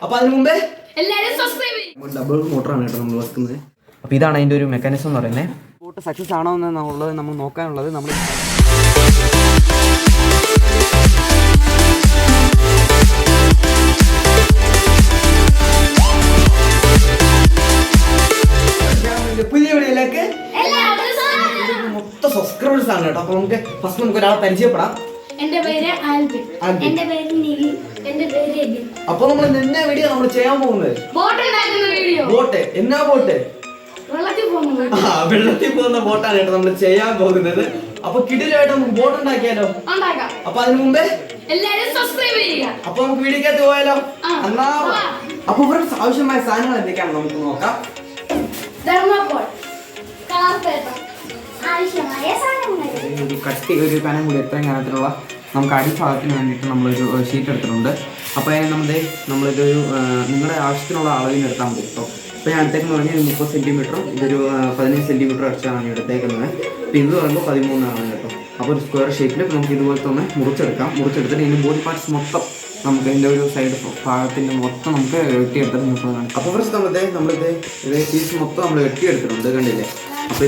അപ്പോൾ അതിനു മുമ്പേ എല്ലാവരും സബ്സ്ക്രൈബ് ചെയ്യും. ഡബിൾ മോട്ടറാണ് കേട്ടോ നമ്മൾ വെക്കുന്നത്. അപ്പോൾ ഇതാണ് അതിൻ്റെ ഒരു മെക്കാനിസം എന്ന് പറയുന്നത്. ബോട്ട് സക്സസ് ആണോ എന്നുള്ളത് നമ്മൾ നോക്കാനുള്ളത് നമ്മൾ പുതിയ വീഡിയോയിലേക്ക് മൊത്തം സബ്സ്ക്രൈബേഴ്സ് ആണ് കേട്ടോ. അപ്പോൾ ഫസ്റ്റ് നമുക്ക് ഒരാളെ പരിചയപ്പെടാം. എന്റെ പേര് ആൽബിൻ. എന്റെ പേര് നിവിൻ. എന്റെ പേര് എബിൻ. അപ്പോൾ നമ്മൾ ഇന്ന വീഡിയോ നമ്മൾ ചെയ്യാൻ പോകുന്നത് ബോട്ട് ഉണ്ടാക്കുന്ന വീഡിയോ. ബോട്ട് എന്നാ ബോട്ട്? വെള്ളത്തിൽ പോകുന്നത്. വെള്ളത്തിൽ പോകുന്ന ബോട്ടാണ് കേട്ടോ നമ്മൾ ചെയ്യാൻ പോകുന്നത്. അപ്പൊ കിടിലായിട്ട് നമുക്ക് ബോട്ട് ഉണ്ടാക്കിയാലോ? ഉണ്ടാക്കാം. അപ്പൊ അതിനു മുമ്പേ എല്ലാവരും സബ്സ്ക്രൈബ് ചെയ്യുക. അപ്പൊ നമുക്ക് വീഡിയോക്കകത്ത് പോയാലോ? എന്നാ അപ്പൊ ഇവർക്ക് ആവശ്യമായ സാധനങ്ങൾ എന്തൊക്കെയാണ് നമുക്ക് നോക്കാം. തെർമോകോൾ, കളർ പേപ്പർ, ആവശ്യമായ സാധനങ്ങൾ. ഒരു കട്ടി ഒരു കനം കൂടി എത്രയും കനത്തിലുള്ള നമുക്ക് അടിഭാഗത്തിന് വേണ്ടിയിട്ട് നമ്മളൊരു ഷീറ്റ് എടുത്തിട്ടുണ്ട്. അപ്പോൾ നമ്മളിതൊരു നിങ്ങളുടെ ആവശ്യത്തിനുള്ള അളവിന് എടുത്താൽ മതി കേട്ടോ. അപ്പോൾ ഞാൻ എടുത്തേക്കെന്ന് പറഞ്ഞാൽ 30 സെൻറ്റിമീറ്ററും ഇതൊരു 15 സെൻറ്റിമീറ്റർ അടിച്ചാണ് ഞാൻ എടുത്തേക്കുന്നത്. അപ്പോൾ ഇത് പറയുമ്പോൾ 13 ആണ് കേട്ടോ. അപ്പോൾ ഒരു സ്ക്വയർ ഷേപ്പിൽ നമുക്ക് ഇതുപോലത്തെ ഒന്ന് മുറിച്ചെടുത്തിട്ട് ഇതിൻ്റെ ബോഡി പാർട്സ് മൊത്തം നമുക്ക് ഇതിൻ്റെ ഒരു സൈഡ് ഭാഗത്തിൻ്റെ മൊത്തം നമുക്ക് വെട്ടിയെടുത്തിട്ട് നമുക്ക് കാണാം. അപ്പോൾ ഫസ്റ്റ് നമ്മളിത് പീസ് മൊത്തം നമ്മൾ വെട്ടിയെടുത്തിട്ടുണ്ട്, കണ്ടില്ലേ? അപ്പോൾ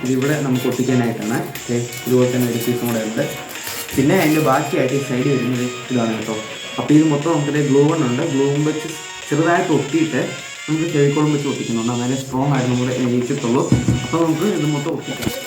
ഇതിവിടെ നമുക്ക് ഒട്ടിക്കാനായിട്ടാണ് ഇതുപോലെ തന്നെ ഒരു പീസും കൂടെ ഉണ്ട്. പിന്നെ അതിൻ്റെ ബാക്കിയായിട്ട് ഈ സൈഡ് വരുന്നത് ഇതാണ് കേട്ടോ. അപ്പോൾ ഇത് മൊത്തം നമുക്കിത് ഗ്ലൂ ഉണ്ട്. ഗ്ലൂ വെച്ച് ചെറുതായിട്ട് ഒട്ടിയിട്ട് നമുക്ക് ഫെവിക്കോളും വെച്ച് ഒട്ടിക്കുന്നുണ്ട്. അങ്ങനെ സ്ട്രോങ് ആയിട്ട് നമ്മുടെ ജയിച്ചിട്ടുള്ളൂ. അപ്പോൾ നമുക്ക് ഇത് മൊത്തം ഒട്ടിക്കാം.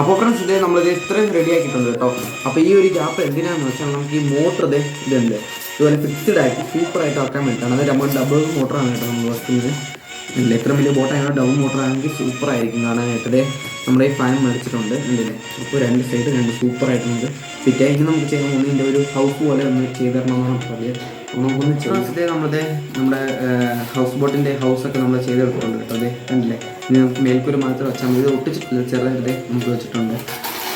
അപ്പോൾ ഫ്രണ്ട്സ് നമ്മളിത് ഇത്രയും റെഡി ആക്കിയിട്ടുണ്ട് കേട്ടോ. അപ്പോൾ ഈ ഒരു ഗ്യാപ്പ് എന്തിനാണെന്ന് വെച്ചാൽ നമുക്ക് ഈ മോട്ടർ ഇതുണ്ട് ഇതുപോലെ ഫിക്സ്ഡ് ആയിട്ട് സൂപ്പറായിട്ട് ആക്കാൻ വേണ്ടിയിട്ടാണ്. അത് നമ്മൾ ഡബിൾ മോട്ടറാണ് കേട്ടോ നമ്മൾ വെക്കുന്നത്. ഇല്ല ഇത്ര വലിയ ബോട്ടാണ് ഡബിൾ മോട്ടർ ആണെങ്കിൽ സൂപ്പറായിരിക്കും കാണാനായിട്ട്. നമ്മുടെ ഈ ഫാൻ മേടിച്ചിട്ടുണ്ട് ഇല്ലേ. അപ്പോൾ രണ്ട് സൈഡ് സൂപ്പറായിട്ട് നമുക്ക് ഫിറ്റ് ആയി. ഇനി നമുക്ക് ചെയ്യാൻ പോകുന്നത് ഇതിൻ്റെ ഒരു ഹൗസ് പോലെ ഒന്ന് ചെയ്ത് തരണമെന്നാണ് നമുക്ക് അറിയാം. നമുക്കൊന്ന് ചെയ്യാം. നമ്മുടെ ഹൗസ് ബോട്ടിൻ്റെ ഹൗസൊക്കെ നമ്മൾ ചെയ്തെടുത്തിട്ടുണ്ട് കേട്ടോ. അതെ കണ്ടില്ലേ. ഇനി നമുക്ക് മേൽക്കൂര മാത്രം വെച്ചാൽ മതി. ഇത് ഒട്ടിച്ചിട്ടില്ല, ചെറുതായിട്ട് നമുക്ക് വെച്ചിട്ടുണ്ട്.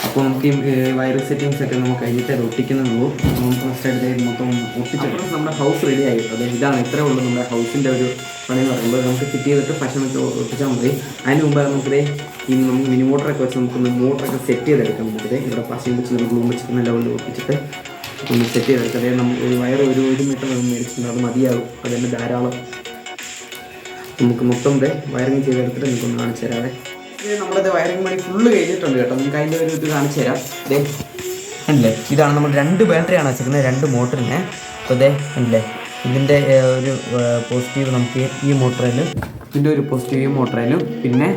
അപ്പോൾ നമുക്ക് ഈ വയറിംഗ് സെറ്റിങ്സ് ഒക്കെ നമുക്ക് കഴിഞ്ഞിട്ട് അത് ഒട്ടിക്കുന്നുള്ളൂ. നമുക്ക് ഫസ്റ്റായിട്ട് മൊത്തം ഒട്ടിച്ചിട്ട് നമ്മുടെ ഹൗസ് റെഡി ആയിട്ട് ഇതാണ് ഇത്രേ ഉള്ളൂ നമ്മുടെ ഹൗസിൻ്റെ ഒരു പണി എന്ന് പറയുമ്പോൾ. നമുക്ക് ഫിറ്റ് ചെയ്തിട്ട് പശ വെച്ച് ഒട്ടിച്ചാൽ മതി. അതിന് മുമ്പ് നമുക്ക് മിനി മോട്ടറൊക്കെ വെച്ച് നമുക്കൊന്ന് മോട്ടറൊക്കെ സെറ്റ് ചെയ്തെടുക്കാം. നമുക്കിത് ഇവിടെ പശയും വെച്ച് നമ്മൾ ഗ്ലൂ വെച്ചിട്ട് ലെവലിൽ ഒട്ടിച്ചിട്ട് ഒന്ന് സെറ്റ് ചെയ്തെടുക്കാം. അതായത് നമുക്ക് ഒരു വയർ ഒരു മീറ്റർ മേടിച്ചിട്ടുണ്ട്, അത് മതിയാകും. അത് തന്നെ ധാരാളം. നമുക്ക് മൊത്തം വയറിങ് ചെയ്തെടുത്തിട്ട് നമുക്കൊന്ന് കാണിച്ചു തരാവേ. നമ്മളത് വയറിംഗ് പണി ഫുള്ള് കഴിഞ്ഞിട്ടുണ്ട് കേട്ടോ. നമുക്ക് അതിൻ്റെ ഒരു ഇത് കാണിച്ചു തരാം. അല്ലേ ഇതാണ് നമ്മൾ 2 ബാറ്ററിയാണ് വെച്ചിരിക്കുന്നത്, 2 മോട്ടറിന്. അപ്പോൾ അല്ലേ ഇതിൻ്റെ ഒരു പോസിറ്റീവ് നമുക്ക് ഈ മോട്ടറിലും ഇതിൻ്റെ ഒരു പോസിറ്റീവ് ഈ മോട്ടറിലും പിന്നെ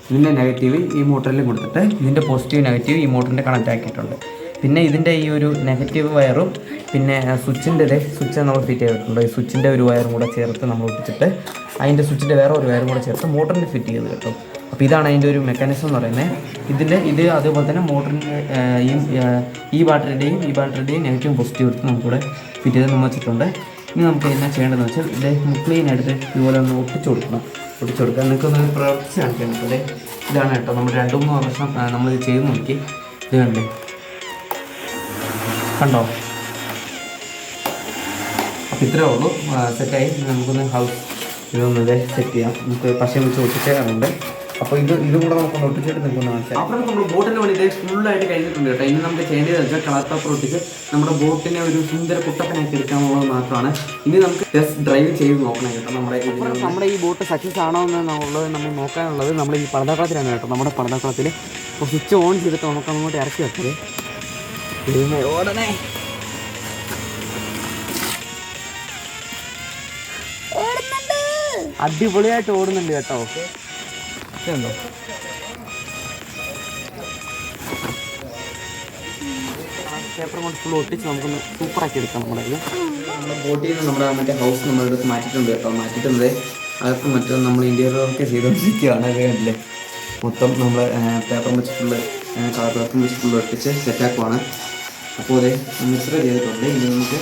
ഇതിൻ്റെ നെഗറ്റീവ് ഈ മോട്ടറിലും കൊടുത്തിട്ട് ഇതിൻ്റെ പോസിറ്റീവ് നെഗറ്റീവ് ഈ മോട്ടറിൻ്റെ കണക്റ്റ് ആക്കിയിട്ടുണ്ട്. പിന്നെ ഇതിൻ്റെ ഈ ഒരു നെഗറ്റീവ് വയറും പിന്നെ സ്വിച്ച് നമ്മൾ ഫിറ്റ് ചെയ്തിട്ടുണ്ട്. ഈ സ്വിച്ചിൻ്റെ ഒരു വയറും കൂടെ ചേർത്ത് നമ്മൾ ഒട്ടിച്ചിട്ട് അതിൻ്റെ സ്വിച്ചിൻ്റെ വേറെ ഒരു വയറും കൂടെ ചേർത്ത് മോട്ടറിൻ്റെ ഫിറ്റ് ചെയ്ത് കിട്ടും. അപ്പോൾ ഇതാണ് അതിൻ്റെ ഒരു മെക്കാനിസം എന്ന് പറയുന്നത്. ഇത് അതേപോലെ തന്നെ മോട്ടറിൻ്റെ ഈ ബാറ്ററിയുടെയും നെഗറ്റീവും പോസിറ്റീവ് എടുത്ത് നമുക്കിവിടെ ഫിറ്റ് ചെയ്ത് നമ്മൾ വെച്ചിട്ടുണ്ട്. ഇനി നമുക്ക് എന്നാ ചെയ്യേണ്ടതെന്ന് വെച്ചാൽ ക്ലീനായിട്ട് ഇതുപോലെ ഒന്ന് ഒട്ടിച്ചു കൊടുക്കുക. നിങ്ങൾക്കൊന്ന് പ്രവർത്തിച്ച് കാണിക്കാൻ പറ്റും. ഇതാണ് കേട്ടോ നമ്മൾ 2-3 വർഷം നമ്മളിത് ചെയ്ത് നോക്കി. ഇത് കണ്ടോ. അപ്പോൾ ഇത്രയേ ഉള്ളൂ. സെറ്റായി. നമുക്കൊന്ന് ഹൗസ് ഇതൊന്ന് സെറ്റ് ചെയ്യാം. നമുക്ക് പശ വെച്ച് ഒട്ടിച്ചേരാറുണ്ട്. അപ്പോൾ ഇതും കൂടെ നമുക്കൊന്ന് ഒട്ടിച്ചിട്ട് നിൽക്കുന്ന മനസ്സിലായി. അപ്പോൾ നമ്മൾ ബോട്ടിൻ്റെ പണി ഫുള്ളായിട്ട് കഴിഞ്ഞിട്ടുണ്ട് കേട്ടോ. ഇനി നമുക്ക് ചെയ്യേണ്ടതെന്ന് വെച്ചാൽ കളർ പേപ്പർ ഒട്ടിച്ച് നമ്മുടെ ബോട്ടിനെ ഒരു സുന്ദര കുട്ടപ്പനാക്കി എടുക്കാനുള്ളത് മാത്രമാണ്. ഇനി നമുക്ക് ടെസ്റ്റ് ഡ്രൈവ് ചെയ്ത് നോക്കണം കേട്ടോ. നമ്മുടെ ഈ ബോട്ട് സക്സസ് ആണോ എന്നുള്ളത് നമ്മൾ നോക്കാനുള്ളത് നമ്മൾ ഈ പർദ്ദാക്കളത്തിലാണ് കേട്ടോ. നമ്മുടെ പർദ്ദാക്കളത്തിൽ ഇപ്പോൾ സ്വിച്ച് ഓൺ ചെയ്തിട്ട് നമുക്ക് അങ്ങോട്ട് ഇറക്കി വെച്ചത് ഓടണേ. അടിപൊളിയായിട്ട് ഓടുന്നുണ്ട് കേട്ടോ. ഉണ്ടോ പേപ്പർ കൊണ്ട് ഫുൾ ഒട്ടിച്ച് നമുക്കൊന്ന് സൂപ്പറാക്കി എടുക്കാം. നമ്മുടെ ബോട്ടിൽ നിന്ന് നമ്മുടെ മറ്റേ ഹൗസ് നമ്മളെടുത്ത് മാറ്റിയിട്ടുണ്ട് കേട്ടോ. മാറ്റിയിട്ടുണ്ട് അതൊക്കെ മറ്റേ നമ്മൾ ഇന്റീരിയർ വർക്ക് ചെയ്തുകൊണ്ടിരിക്കുകയാണ്. അത് കണ്ടില്ലേ മൊത്തം നമ്മൾ പേപ്പർ വെച്ച് ഫുള്ള് കളർ പേപ്പർ വെച്ച് ഫുള്ള് ഒട്ടിച്ച് സെറ്റാക്കുവാണ്. അപ്പോൾ നമ്മൾ ഇത്ര ചെയ്തിട്ടുണ്ട്. ഇനി നമുക്ക്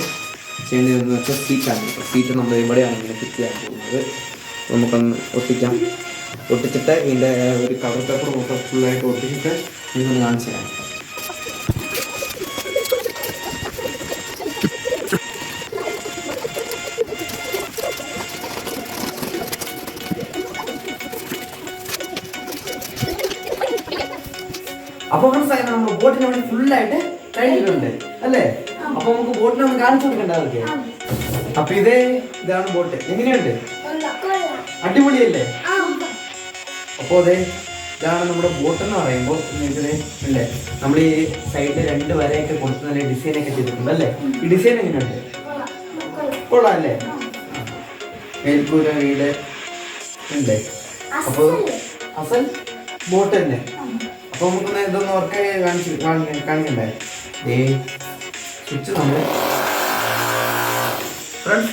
ചെയ്യേണ്ടതെന്ന് വെച്ചാൽ സീറ്റാണ് കേട്ടോ. സീറ്റ് നമ്മൾ ഇവിടെയാണ് ഇങ്ങനെ ഫിറ്റ് ചെയ്യാൻ പോകുന്നത്. നമുക്കൊന്ന് ഒട്ടിച്ചിട്ട് ഇതിൻ്റെ ഒരു കളർ പേപ്പർ മൊത്തം ഫുള്ളായിട്ട് ഒട്ടിച്ചിട്ട് ഇതൊന്ന് കാണിച്ചു തരാം. അപ്പൊ ഫ്രണ്ട്സ് അങ്ങനെ നമ്മൾ ബോട്ടിന് വേണ്ടി ഫുള്ളായിട്ട് കഴിഞ്ഞിട്ടുണ്ട് അല്ലേ? അപ്പൊ നമുക്ക് ബോട്ടിനെ ഒന്ന് കാണിച്ചു കൊടുക്കണ്ട അവർക്ക്. അപ്പൊ ഇതാണ് ബോട്ട്. എങ്ങനെയുണ്ട്? അടിപൊളിയല്ലേ? അപ്പൊ ഇതാണ് നമ്മുടെ ബോട്ട് എന്ന് പറയുമ്പോൾ അല്ലേ, നമ്മൾ ഈ സൈഡിൽ 2 വരയൊക്കെ കൊടുത്ത് നല്ല ഡിസൈനൊക്കെ ചെയ്തിട്ടുണ്ട് അല്ലേ? ഈ ഡിസൈൻ എങ്ങനെയുണ്ട്? കൊള്ളാം അല്ലേ? മേൽക്കൂര വീട് ഉണ്ട്. അപ്പൊ അസൽ ബോട്ട് തന്നെ. അപ്പൊ നമുക്കൊന്ന് ഇതൊന്ന് വർക്ക് കാണിക്കണ്ടേ? സ്വിച്ച് നമ്മൾ ഫ്രണ്ട്സ്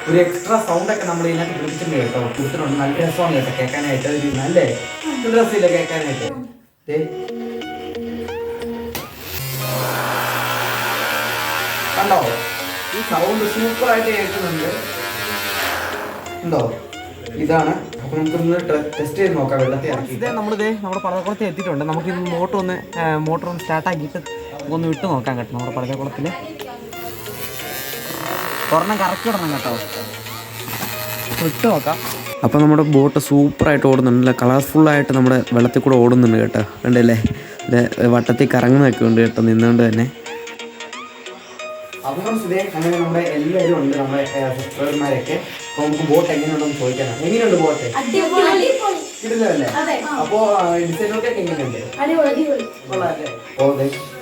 ഒരു എക്സ്ട്രാ സൗണ്ട് ഒക്കെ നമ്മൾ ഇതിനകത്ത് പിടിച്ചിട്ടുണ്ട് കേട്ടോ. കൊടുത്തിട്ടുണ്ട്. നല്ല രസമാണ് കേട്ടോ കേൾക്കാനായിട്ട്. ഒരു നല്ലേ രസമില്ല കേൾക്കാനായിട്ട്. കണ്ടോ? ഈ സൗണ്ട് സൂപ്പറായിട്ട് കേൾക്കുന്നുണ്ട്. ഉണ്ടോ? ഇതാണ്. അപ്പൊ നമുക്കൊന്ന് ടെസ്റ്റ് ചെയ്ത് നോക്കാം. വെള്ളത്തിൽ ഇറക്കി നമ്മുടെ പടകുളത്തിൽ എത്തിയിട്ടുണ്ട്. നമുക്ക് മോട്ടർ ഒന്ന് സ്റ്റാർട്ടാക്കിയിട്ട് ഒന്ന് വിട്ട് നോക്കാം കേട്ടോ. നമ്മുടെ പടകുളത്തിൽ ഒരെണ്ണം കറക്കി ഇടണം കേട്ടോ. വിട്ട് നോക്കാം. അപ്പോൾ നമ്മുടെ ബോട്ട് സൂപ്പറായിട്ട് ഓടുന്നുണ്ട്. നല്ല കളർഫുള്ളായിട്ട് നമ്മുടെ വെള്ളത്തിൽ കൂടെ ഓടുന്നുണ്ട് കേട്ടോ. കണ്ടല്ലേ? വട്ടത്തിൽ കറങ്ങുന്നൊക്കെ ഉണ്ട് കേട്ടോ നിന്നുകൊണ്ട് തന്നെ. അപ്പോൾ അങ്ങനെ നമ്മുടെ എല്ലാവരും ഉണ്ട്, നമ്മുടെ സബ്സ്ക്രൈബർമാരൊക്കെ. അപ്പോൾ നമുക്ക് ബോട്ട് എങ്ങനെയുണ്ടെന്ന് ചോദിക്കണം. എങ്ങനെയുണ്ട് ബോട്ട്? ഇടില്ലല്ലേ? അപ്പോൾ ഡിസൈനൊക്കെ എങ്ങനെയുണ്ട്? അപ്പോൾ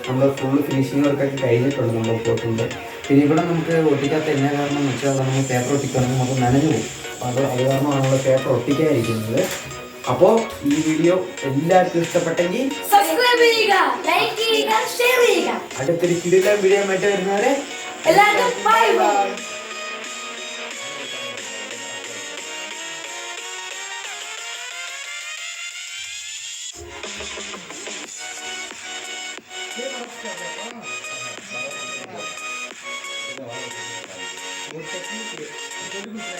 നമ്മൾ ഫുള്ള് ഫിനിഷിംഗ് വർക്കൊക്കെ കഴിഞ്ഞിട്ടുണ്ട് നമ്മുടെ ബോട്ടിൻ്റെ. പിന്നെ ഇവിടെ നമുക്ക് ഒട്ടിക്കാത്ത എന്നാ കാരണം എന്ന് വെച്ചാൽ നമ്മൾ പേപ്പർ ഒട്ടിക്കുകയാണെങ്കിൽ നമുക്ക് നനഞ്ഞു പോകും. അപ്പോൾ അത് കാരണമാണ് നമ്മൾ പേപ്പർ ഒട്ടിക്കാതിരിക്കുന്നത്. അപ്പോൾ ഈ വീഡിയോ എല്ലാവർക്കും ഇഷ്ടപ്പെട്ടെങ്കിൽ അടുത്തൊരു കിടിലൻ വീഡിയോ ആയിട്ട് വരുന്നവരെ എല്ലാവർക്കും ബൈ ബൈ. Thank you.